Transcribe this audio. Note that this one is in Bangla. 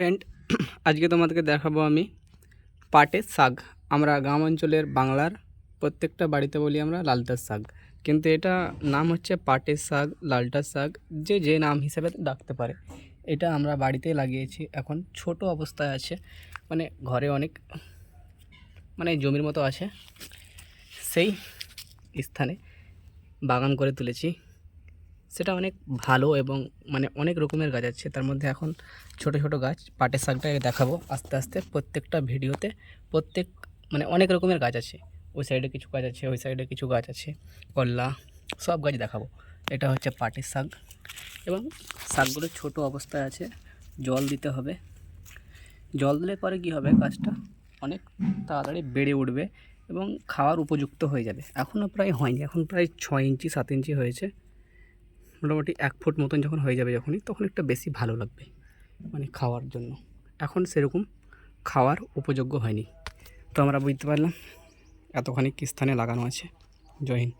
ফ্রেন্ড, আজকে তোমাদেরকে দেখাবো আমি পাটের শাক। আমরা গ্রাম অঞ্চলের বাংলার প্রত্যেকটা বাড়িতে বলি আমরা লালটার শাক, কিন্তু এটা নাম হচ্ছে পাটের শাক, লালটার শাক, যে নাম হিসেবে ডাকতে পারে। এটা আমরা বাড়িতেই লাগিয়েছি, এখন ছোট অবস্থায় আছে, মানে ঘরে অনেক জমির মতো আছে, সেই স্থানে বাগান করে তুলেছি। সেটা অনেক ভালো এবং অনেক রকমের গাছ আছে, তার মধ্যে এখন ছোট ছোট গাছ পাটের শাকটাকে দেখাবো আস্তে আস্তে প্রত্যেকটা ভিডিওতে। প্রত্যেক অনেক রকমের গাছ আছে, ওই সাইডে কিছু গাছ আছে, ওই সাইডে কিছু গাছ আছে, করলা, সব গাছ দেখাবো। এটা হচ্ছে পাটের শাক এবং শাকগুলো ছোট অবস্থায় আছে, জল দিতে হবে। জল দিলে পরে কী হবে, গাছটা অনেক তাড়াতাড়ি বেড়ে উঠবে এবং খাওয়ার উপযুক্ত হয়ে যাবে। এখনও প্রায় হয়নি, এখন প্রায় 6 ইঞ্চি 7 ইঞ্চি হয়েছে। মোটামুটি 1 ফুট মতন যখন হয়ে যাবে, তখন একটু বেশি ভালো লাগবে খাওয়ার জন্য। এখন সেরকম খাওয়ার উপযোগ্য হয়নি, তো আমরা বুঝতে পারলাম এতখানি স্থানে লাগানো আছে। জয় হিন্দ।